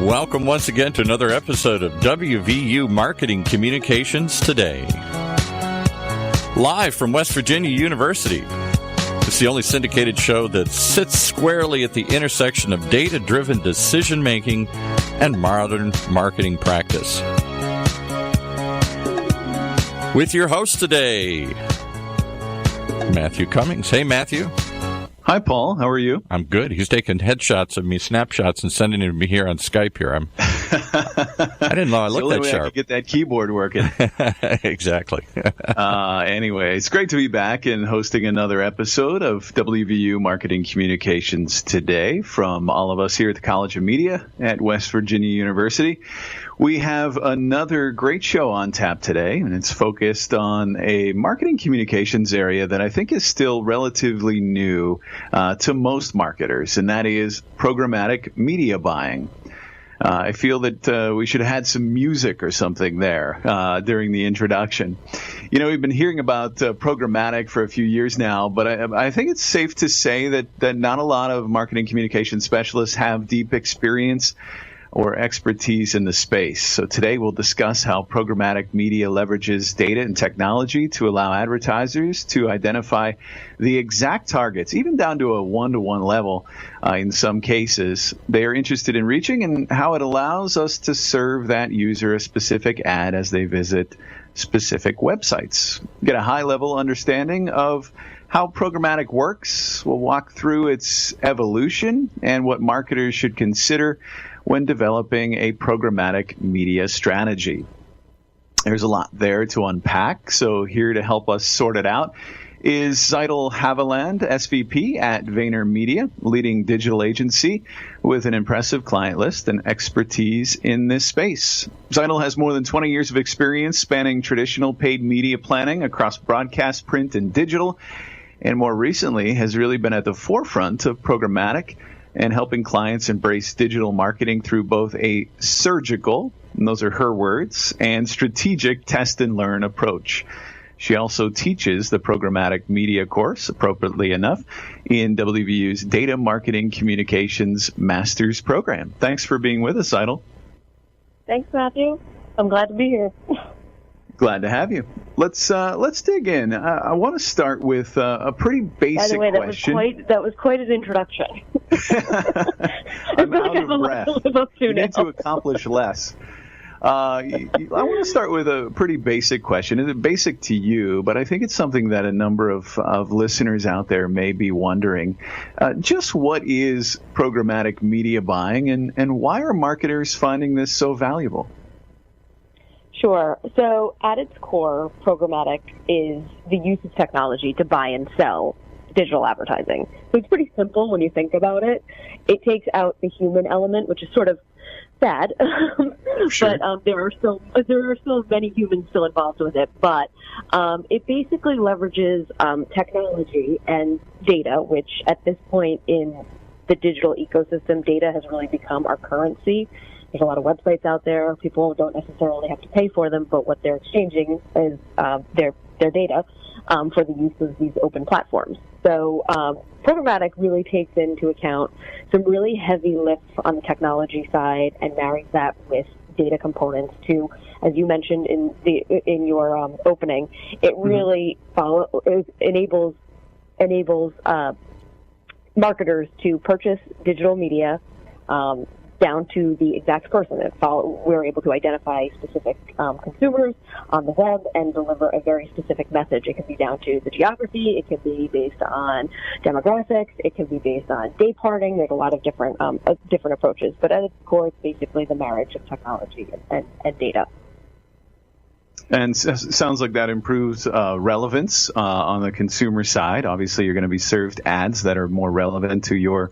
Welcome once again to another episode of WVU Marketing Communications Today. Live from West Virginia University. It's the only syndicated show that sits squarely at the intersection of data-driven decision-making and modern marketing practice. With your host today, Matthew Cummings. Hey, Matthew. Hi, Paul. How are you? I'm good. He's taking headshots of me, snapshots, and sending them to me here on Skype here. I didn't know I looked that sharp. I could get that keyboard working. Exactly. Anyway, it's great to be back and hosting another episode of WVU Marketing Communications Today from all of us here at the College of Media at West Virginia University. We have another great show on tap today, and it's focused on a marketing communications area that I think is still relatively new to most marketers, and that is programmatic media buying. I feel that we should have had some music or something there during the introduction. You know, we've been hearing about programmatic for a few years now, but I think it's safe to say that not a lot of marketing communication specialists have deep experience or expertise in the space. So today we'll discuss how programmatic media leverages data and technology to allow advertisers to identify the exact targets, even down to a one-to-one level in some cases they are interested in reaching, and how it allows us to serve that user a specific ad as they visit specific websites. Get a high-level understanding of how programmatic works. We'll walk through its evolution and what marketers should consider when developing a programmatic media strategy. There's a lot there to unpack, so here to help us sort it out is Tzeital Haviland, SVP at VaynerMedia, leading digital agency with an impressive client list and expertise in this space. Tzeital has more than 20 years of experience spanning traditional paid media planning across broadcast, print, and digital, and more recently has really been at the forefront of programmatic and helping clients embrace digital marketing through both a surgical, and those are her words, and strategic test and learn approach. She also teaches the programmatic media course, appropriately enough, in WVU's Data Marketing Communications Master's Program. Thanks for being with us, Tzeital. Thanks, Matthew. I'm glad to be here. Glad to have you. Let's dig in. I want to start with a pretty basic question. That was quite an introduction. I'm out of breath. You need to accomplish less. I want to start with a pretty basic question. It's basic to you, but I think it's something that a number of listeners out there may be wondering. Just what is programmatic media buying, and why are marketers finding this so valuable? Sure. So at its core, programmatic is the use of technology to buy and sell digital advertising. So it's pretty simple when you think about it. It takes out the human element, which is sort of sad, Sure. but there are still many humans still involved with it. But it basically leverages technology and data, which at this point in the digital ecosystem, data has really become our currency. There's a lot of websites out there. People don't necessarily have to pay for them, but what they're exchanging is their data for the use of these open platforms. So programmatic really takes into account some really heavy lifts on the technology side and marries that with data components to, as you mentioned in your opening, it really enables marketers to purchase digital media down to the exact person. We're able to identify specific consumers on the web and deliver a very specific message. It can be down to the geography. It can be based on demographics. It can be based on day parting. There's a lot of different approaches. But at its core, it's basically the marriage of technology and data. And sounds like that improves relevance on the consumer side. Obviously, you're going to be served ads that are more relevant to your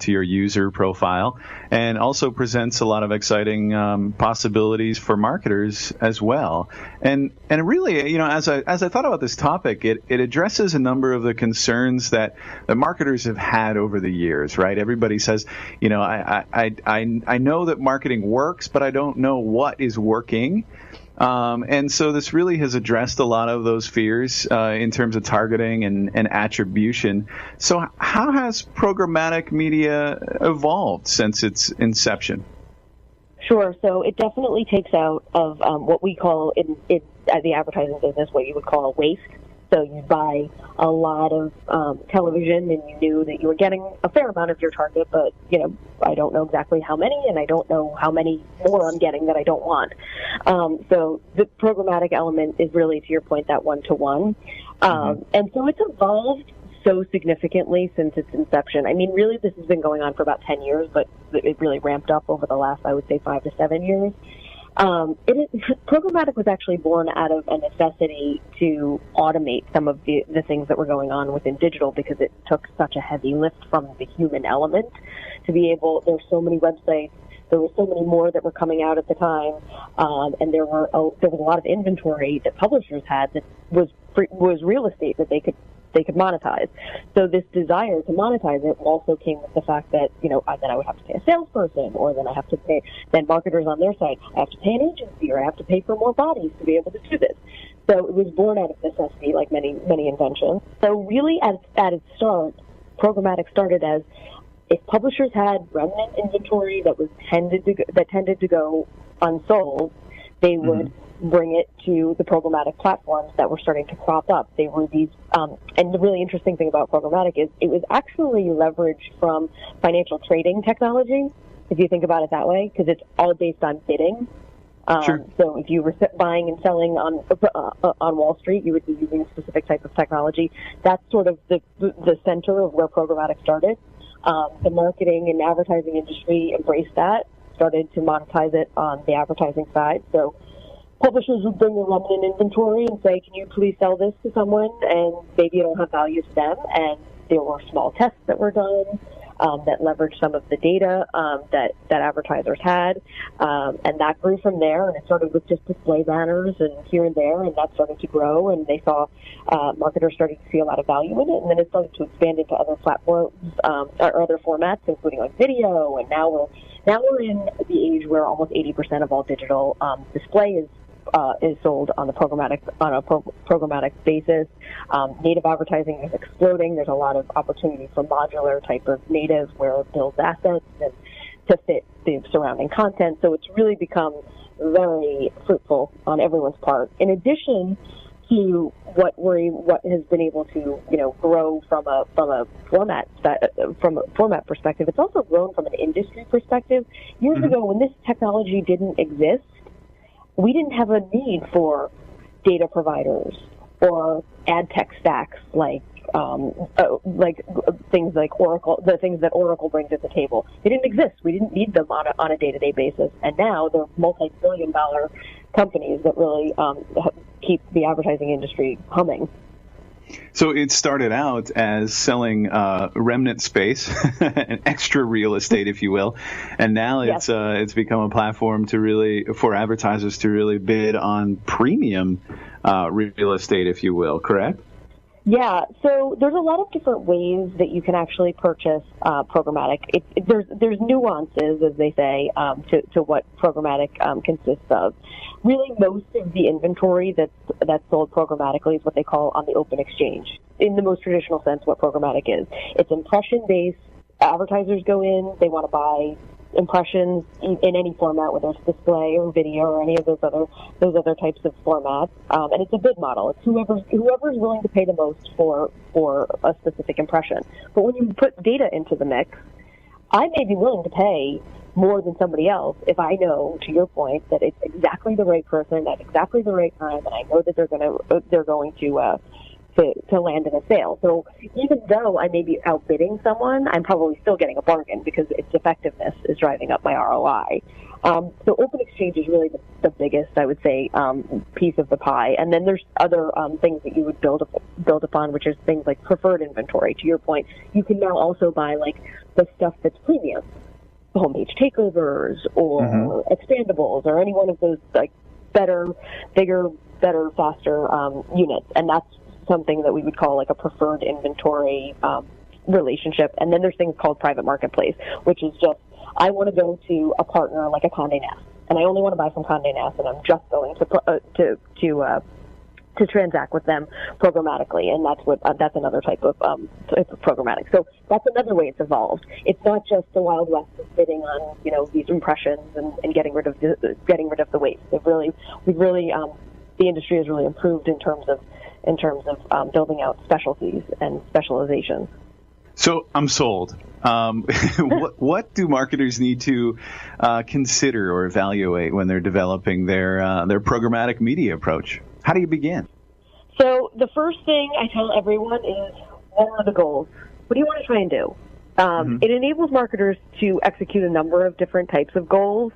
user profile, and also presents a lot of exciting possibilities for marketers as well. And really, you know, as I thought about this topic, it addresses a number of the concerns that the marketers have had over the years. Right? Everybody says, you know, I know that marketing works, but I don't know what is working. And so this really has addressed a lot of those fears in terms of targeting and attribution. So how has programmatic media evolved since its inception? Sure. So it definitely takes out of what we call in the advertising business what you would call a waste. So you buy a lot of television, and you knew that you were getting a fair amount of your target, but I don't know exactly how many, and I don't know how many more I'm getting that I don't want. So the programmatic element is really, to your point, that one-to-one, and so it's evolved so significantly since its inception. I mean, really, this has been going on for about 10 years, but it really ramped up over the last, I would say, 5 to 7 years. Programmatic was actually born out of a necessity to automate some of the things that were going on within digital, because it took such a heavy lift from the human element to be able. There's so many websites. There were so many more that were coming out at the time, and there was a lot of inventory that publishers had that was real estate that they could monetize. So this desire to monetize it also came with the fact that, then I would have to pay a salesperson, or then I have to pay, then marketers on their side, I have to pay an agency, or I have to pay for more bodies to be able to do this. So it was born out of necessity, like many inventions. So really at its start, programmatic started as, if publishers had remnant inventory that tended to go unsold, they would bring it to the programmatic platforms that were starting to crop up. They were these, and the really interesting thing about programmatic is it was actually leveraged from financial trading technology, if you think about it that way, because it's all based on bidding. Sure. So if you were buying and selling on Wall Street, you would be using a specific type of technology. That's sort of the center of where programmatic started. The marketing and advertising industry embraced that, started to monetize it on the advertising side. So publishers would bring their remnant inventory and say, can you please sell this to someone? And maybe it don't have value to them. And there were small tests that were done that leveraged some of the data that advertisers had. And that grew from there. And it started with just display banners and here and there. And that started to grow. And they saw marketers starting to see a lot of value in it. And then it started to expand into other platforms or other formats, including like video. And now we're in the age where almost 80% of all digital display is sold on a programmatic basis. Native advertising is exploding. There's a lot of opportunity for modular type of native, where it builds assets and to fit the surrounding content. So it's really become very fruitful on everyone's part. In addition to what has been able to grow from a format perspective, it's also grown from an industry perspective. Years ago, when this technology didn't exist, we didn't have a need for data providers or ad tech stacks like things like Oracle, the things that Oracle brings to the table. They didn't exist. We didn't need them on a day-to-day basis. And now they're multi-billion-dollar companies that really keep the advertising industry humming. So it started out as selling remnant space, an extra real estate, if you will, and now it's become a platform for advertisers to really bid on premium real estate, if you will. Correct? Yeah, so there's a lot of different ways that you can actually purchase programmatic. There's nuances, as they say, to what programmatic consists of. Really, most of the inventory that's sold programmatically is what they call on the open exchange. In the most traditional sense, what programmatic is. It's impression-based. Advertisers go in, they want to buy impressions in any format, whether it's display or video or any of those other types of formats, and it's a bid model. It's whoever's willing to pay the most for a specific impression. But when you put data into the mix, I may be willing to pay more than somebody else if I know, to your point, that it's exactly the right person at exactly the right time, and I know that they're going to land in a sale. So even though I may be outbidding someone, I'm probably still getting a bargain because its effectiveness is driving up my ROI. So open exchange is really the biggest, I would say, piece of the pie. And then there's other things that you would build upon, which is things like preferred inventory. To your point, you can now also buy like the stuff that's premium, homepage takeovers or expandables or any one of those like better, bigger, better, faster units. And that's something that we would call like a preferred inventory relationship. And then there's things called private marketplace, which is just, I want to go to a partner like a Condé Nast, and I only want to buy from Condé Nast, and I'm just going to to transact with them programmatically, and that's another type of programmatic. So that's another way it's evolved. It's not just the Wild West of bidding on these impressions and getting rid of the waste. The industry has really improved in terms of building out specialties and specialization. So I'm sold. What do marketers need to consider or evaluate when they're developing their programmatic media approach? How do you begin? So the first thing I tell everyone is, what are the goals? What do you want to try and do? It enables marketers to execute a number of different types of goals.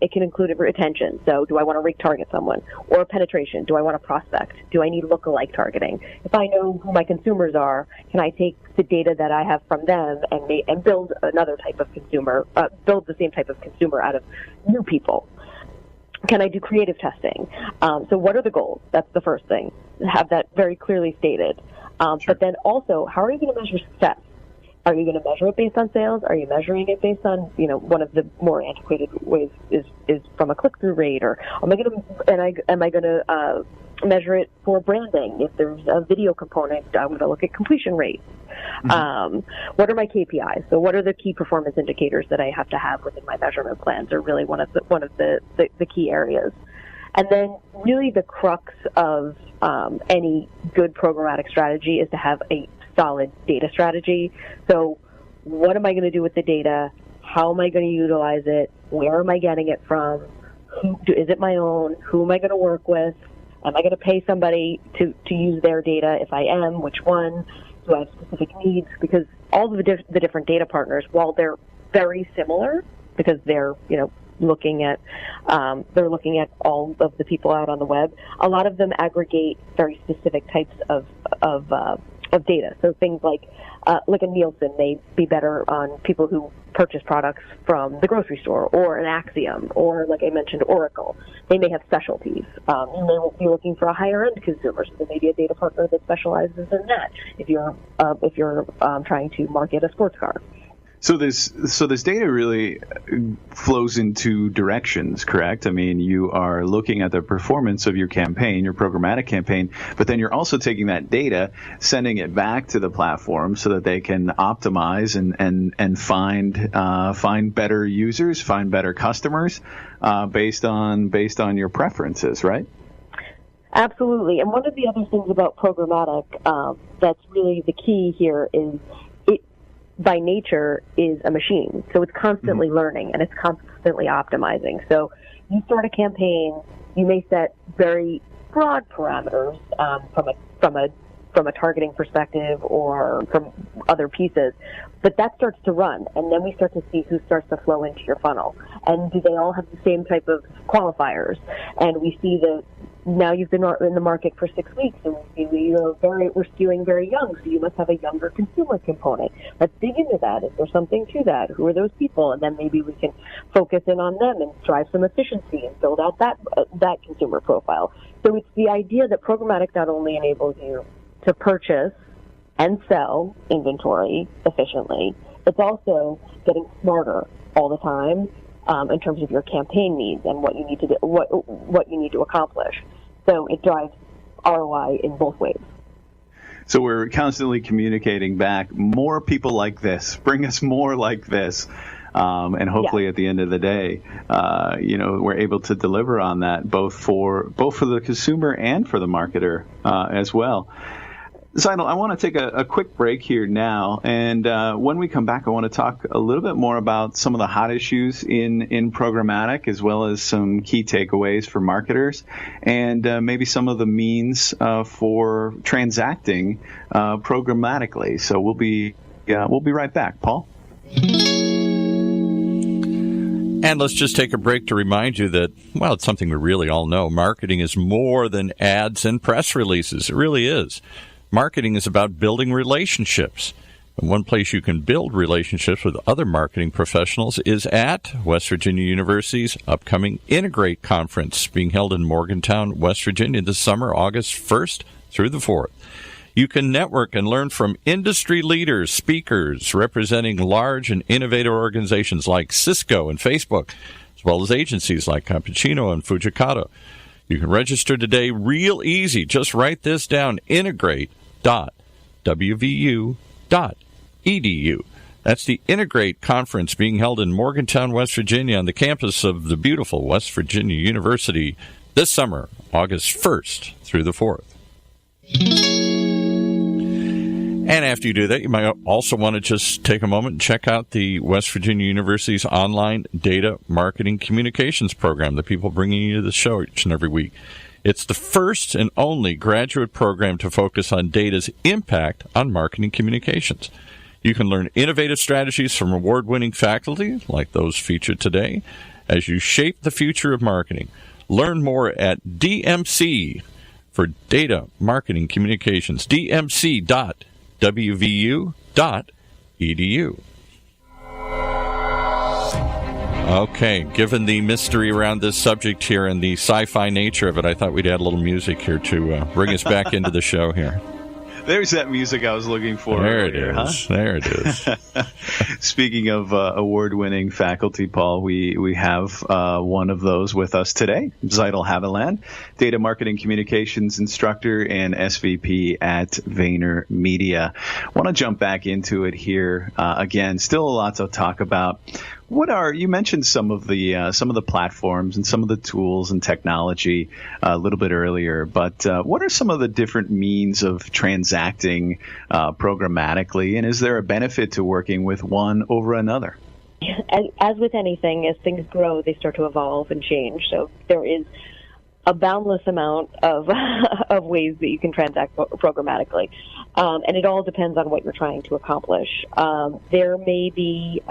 It can include retention. So do I want to retarget someone? Or penetration. Do I want to prospect? Do I need lookalike targeting? If I know who my consumers are, can I take the data that I have from them and build another type of consumer, build the same type of consumer out of new people? Can I do creative testing? So what are the goals? That's the first thing. Have that very clearly stated. Sure. But then also, how are you going to measure success? Are you going to measure it based on sales? Are you measuring it based on, one of the more antiquated ways is from a click-through rate, or am I going to measure it for branding? If there's a video component, I'm going to look at completion rates. What are my KPIs? So what are the key performance indicators that I have to have within my measurement plans? Are really one of the key areas. And then really the crux of any good programmatic strategy is to have a solid data strategy. So what am I going to do with the data? How am I going to utilize it? Where am I getting it from? Is it my own? Who am I going to work with? Am I going to pay somebody to use their data? If I am, which one? Do I have specific needs? Because all of the different data partners, while they're very similar, because they're looking at all of the people out on the web, a lot of them aggregate very specific types of data. So things like a Nielsen may be better on people who purchase products from the grocery store, or an Axiom, or like I mentioned, Oracle. They may have specialties. You may be looking for a higher end consumer, so there may be a data partner that specializes in that. If you're trying to market a sports car. So this data really flows in two directions, correct? I mean, you are looking at the performance of your campaign, your programmatic campaign, but then you're also taking that data, sending it back to the platform so that they can optimize and find better users, find better customers, based on your preferences, right? Absolutely. And one of the other things about programmatic that's really the key here is by nature is a machine. So it's constantly learning and it's constantly optimizing. So you start a campaign, you may set very broad parameters from a targeting perspective or from other pieces, but that starts to run, and then we start to see who starts to flow into your funnel. And do they all have the same type of qualifiers? And we see that now you've been in the market for 6 weeks, and we see we're skewing very young, so you must have a younger consumer component. Let's dig into that. Is there something to that? Who are those people? And then maybe we can focus in on them and drive some efficiency and build out that consumer profile. So it's the idea that programmatic not only enables you to purchase and sell inventory efficiently, it's also getting smarter all the time in terms of your campaign needs and what you need to do, what you need to accomplish. So it drives ROI in both ways. So we're constantly communicating back, more people like this, bring us more like this. And hopefully at the end of the day, we're able to deliver on that both for the consumer and for the marketer as well. Tzeital, I want to take a quick break here now, and when we come back, I want to talk a little bit more about some of the hot issues in programmatic, as well as some key takeaways for marketers, and maybe some of the means for transacting programmatically. So we'll be right back. Paul? And let's just take a break to remind you that, well, it's something we really all know. Marketing is more than ads and press releases. It really is. Marketing is about building relationships. And one place you can build relationships with other marketing professionals is at West Virginia University's upcoming Integrate Conference, being held in Morgantown, West Virginia this summer, August 1st through the 4th. You can network and learn from industry leaders, speakers representing large and innovative organizations like Cisco and Facebook, as well as agencies like Cappuccino and Fujikato. You can register today real easy. Just write this down, integrate.wvu.edu. That's the Integrate Conference being held in Morgantown, West Virginia on the campus of the beautiful West Virginia University this summer, August 1st through the 4th. And after you do that, you might also want to just take a moment and check out the West Virginia University's online data marketing communications program, the people bringing you the show each and every week. It's the first and only graduate program to focus on data's impact on marketing communications. You can learn innovative strategies from award-winning faculty, like those featured today, as you shape the future of marketing. Learn more at DMC for Data Marketing Communications, dmc.wvu.edu. Okay, given the mystery around this subject here and the sci-fi nature of it, I thought we'd add a little music here to bring us back into the show here. There's that music I was looking for. There earlier, it is. Huh? There it is. Speaking of award-winning faculty, Paul, we have one of those with us today, Tzeital Haviland, Data Marketing Communications Instructor and SVP at VaynerMedia. I want to jump back into it here again. Still a lot to talk about. You mentioned some of the platforms and some of the tools and technology a little bit earlier, but what are some of the different means of transacting programmatically, and is there a benefit to working with one over another? As with anything, as things grow, they start to evolve and change. So there is a boundless amount of of ways that you can transact programmatically, and it all depends on what you're trying to accomplish. There may be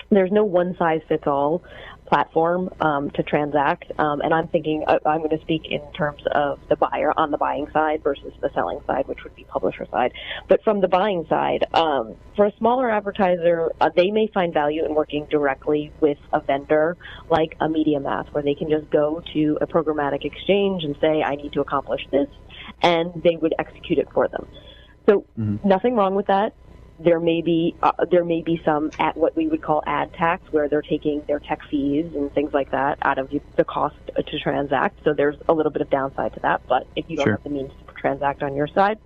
there's no one-size-fits-all platform to transact, and I'm thinking I'm going to speak in terms of the buyer on the buying side versus the selling side, which would be publisher side. But from the buying side, for a smaller advertiser, they may find value in working directly with a vendor like a MediaMath, where they can just go to a programmatic exchange and say, I need to accomplish this, and they would execute it for them. So nothing wrong with that. There may be some at what we would call ad tax, where they're taking their tech fees and things like that out of the cost to transact. So there's a little bit of downside to that. But if you don't have the means to transact on your side,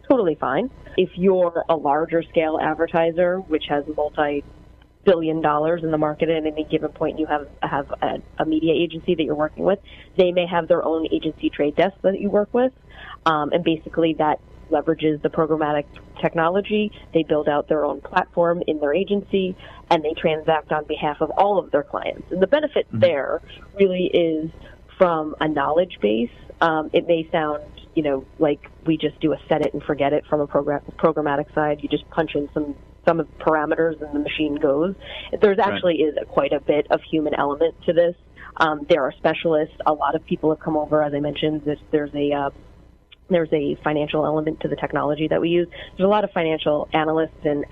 totally fine. If you're a larger scale advertiser, which has multi-billion dollars in the market at any given point, you have a media agency that you're working with, they may have their own agency trade desk that you work with, and basically that leverages the programmatic technology. They build out their own platform in their agency, and they transact on behalf of all of their clients. And the benefit there really is from a knowledge base. It may sound, like we just do a set it and forget it from a programmatic side. You just punch in some of the parameters and the machine goes. There's actually is quite a bit of human element to this. There are specialists. A lot of people have come over, as I mentioned. There's a financial element to the technology that we use. There's a lot of financial analysts and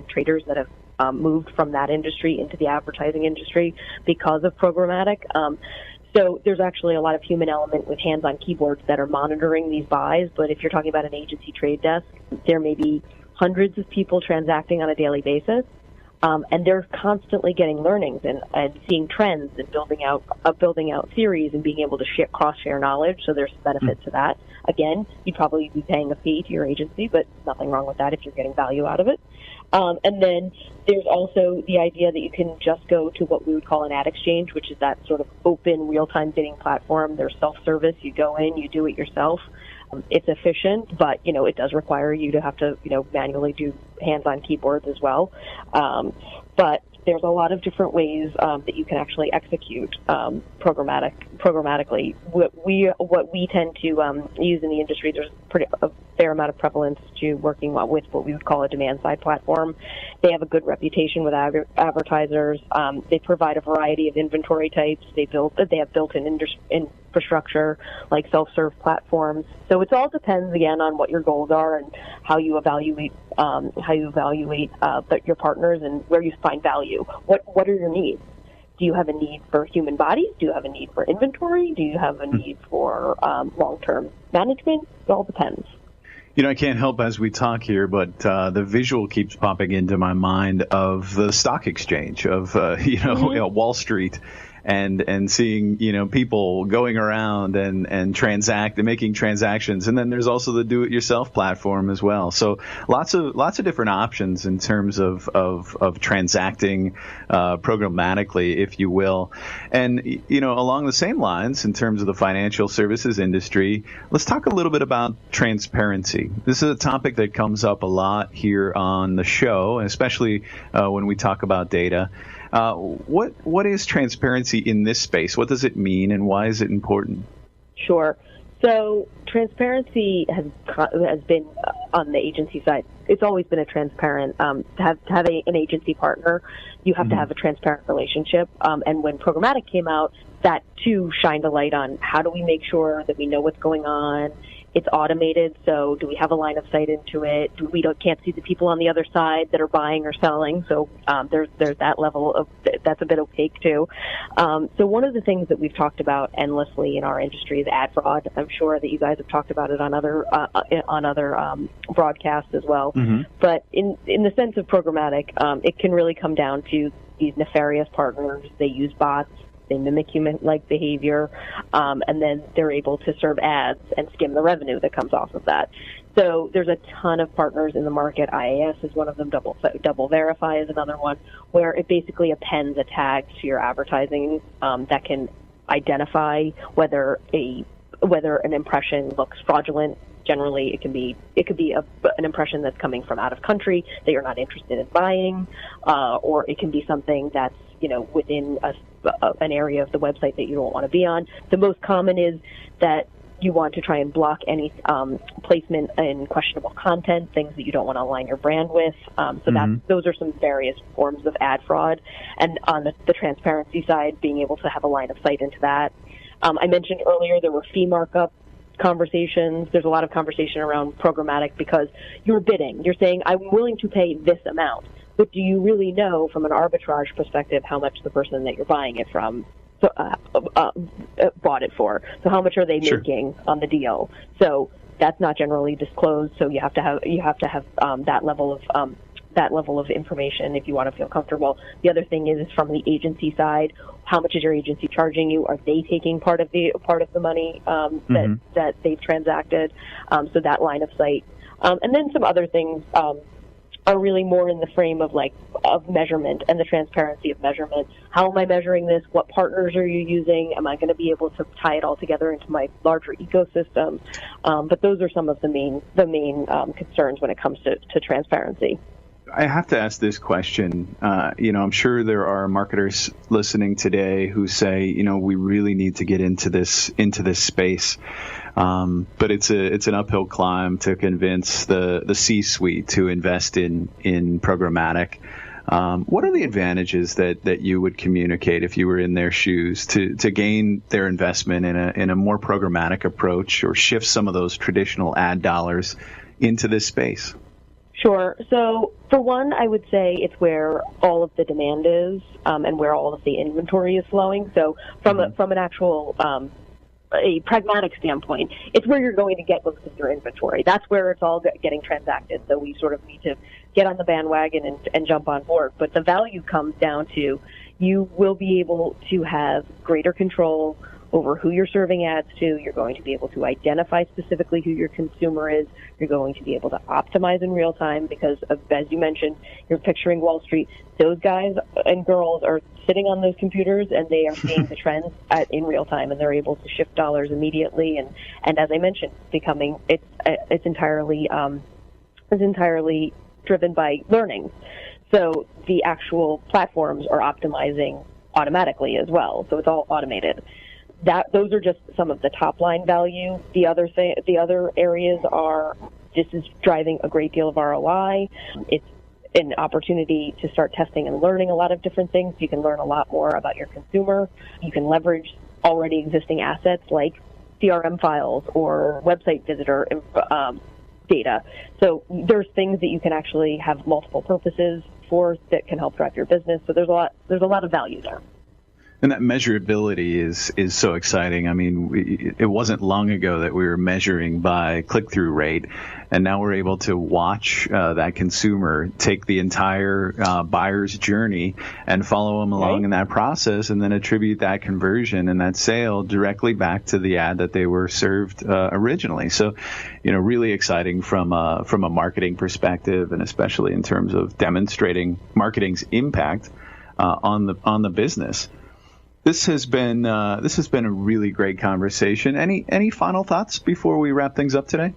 traders that have moved from that industry into the advertising industry because of programmatic. So there's actually a lot of human element with hands on keyboards that are monitoring these buys. But if you're talking about an agency trade desk, there may be hundreds of people transacting on a daily basis. And they're constantly getting learnings and seeing trends and building out theories and being able to cross-share knowledge. So there's benefit to that. Again, you'd probably be paying a fee to your agency, but nothing wrong with that if you're getting value out of it. And then there's also the idea that you can just go to what we would call an ad exchange, which is that sort of open real-time bidding platform. There's self-service. You go in, you do it yourself. It's efficient, but, it does require you to have to, manually do hands-on keyboards as well. But there's a lot of different ways that you can actually execute programmatically. What we tend to use in the industry, there's a fair amount of prevalence to working with what we would call a demand-side platform. They have a good reputation with advertisers. They provide a variety of inventory types. They have built-in infrastructure like self-serve platforms. So it all depends again on what your goals are and how you evaluate your partners and where you find value. What are your needs? Do you have a need for human bodies? Do you have a need for inventory? Do you have a need for long-term management? It all depends. I can't help as we talk here, but the visual keeps popping into my mind of the stock exchange of, Wall Street. and seeing, people going around and making transactions. And then there's also the do-it-yourself platform as well. So lots of different options in terms of transacting programmatically, if you will. And, along the same lines, in terms of the financial services industry, let's talk a little bit about transparency. This is a topic that comes up a lot here on the show, especially when we talk about data. What is transparency in this space? What does it mean, and why is it important? Sure. So transparency has been on the agency side. It's always been a transparent. To have an agency partner, you have to have a transparent relationship. And when Programmatic came out, that too shined a light on how do we make sure that we know what's going on. It's automated, so do we have a line of sight into it? Can't see the people on the other side that are buying or selling, so there's that level of that's a bit opaque too. So one of the things that we've talked about endlessly in our industry is ad fraud. I'm sure that you guys have talked about it on other broadcasts as well. Mm-hmm. But in the sense of Programmatic, it can really come down to these nefarious partners. They use bots. They mimic human-like behavior, and then they're able to serve ads and skim the revenue that comes off of that. So there's a ton of partners in the market. IAS is one of them. Double Verify is another one, where it basically appends a tag to your advertising that can identify whether an impression looks fraudulent. Generally, it could be an impression that's coming from out of country that you're not interested in buying, or it can be something that's within an area of the website that you don't want to be on. The most common is that you want to try and block any placement in questionable content, things that you don't want to align your brand with. Those are some various forms of ad fraud. And on the transparency side, being able to have a line of sight into that. I mentioned earlier there were fee markup conversations. There's a lot of conversation around Programmatic because you're bidding. You're saying, I'm willing to pay this amount. But do you really know from an arbitrage perspective how much the person that you're buying it from bought it for? So how much are they making on the deal? So that's not generally disclosed. So you have to have that level of information if you want to feel comfortable. The other thing is from the agency side, how much is your agency charging you? Are they taking part of the money that they've transacted? So that line of sight, and then some other things. Are really more in the frame of measurement and the transparency of measurement. How am I measuring this? What partners are you using? Am I going to be able to tie it all together into my larger ecosystem? But those are some of the main concerns when it comes to transparency. I have to ask this question. I'm sure there are marketers listening today who say, we really need to get into this space. But it's an uphill climb to convince the C-suite to invest in Programmatic. What are the advantages that you would communicate if you were in their shoes to gain their investment in a more programmatic approach, or shift some of those traditional ad dollars into this space? Sure. So for one, I would say it's where all of the demand is and where all of the inventory is flowing. So from an actual a pragmatic standpoint, it's where you're going to get most of your inventory. That's where it's all getting transacted. So we sort of need to get on the bandwagon and jump on board. But the value comes down to you will be able to have greater control over who you're serving ads to. You're going to be able to identify specifically who your consumer is. You're going to be able to optimize in real time because, as you mentioned, you're picturing Wall Street. Those guys and girls are sitting on those computers and they are seeing the trends in real time, and they're able to shift dollars immediately. And as I mentioned, it's entirely driven by learning. So the actual platforms are optimizing automatically as well. So it's all automated. Those are just some of the top line value. The other areas are, this is driving a great deal of ROI. It's an opportunity to start testing and learning a lot of different things. You can learn a lot more about your consumer. You can leverage already existing assets like CRM files or website visitor data. So there's things that you can actually have multiple purposes for that can help drive your business. So there's a lot of value there. And that measurability is so exciting. I mean, it wasn't long ago that we were measuring by click-through rate, and now we're able to watch that consumer take the entire buyer's journey and follow them along in that process, and then attribute that conversion and that sale directly back to the ad that they were served originally. So, really exciting from a marketing perspective, and especially in terms of demonstrating marketing's impact on the business. This has been a really great conversation. Any final thoughts before we wrap things up today?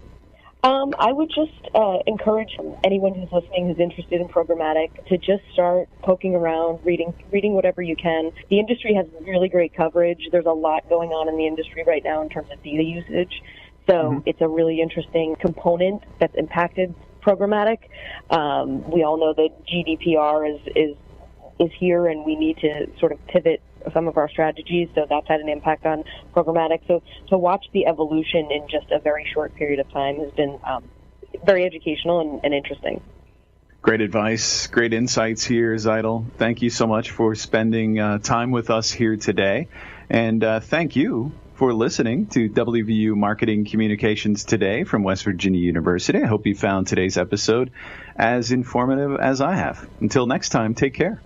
I would just encourage anyone who's listening who's interested in programmatic to just start poking around, reading whatever you can. The industry has really great coverage. There's a lot going on in the industry right now in terms of data usage. So it's a really interesting component that's impacted programmatic. We all know that GDPR is here, and we need to sort of pivot some of our strategies, so that's had an impact on programmatic. So to watch the evolution in just a very short period of time has been very educational and interesting. Great advice, great insights here, Tzeital. Thank you so much for spending time with us here today, and thank you for listening to WVU Marketing Communications Today from West Virginia University. I hope you found today's episode as informative as I have. Until next time, take care.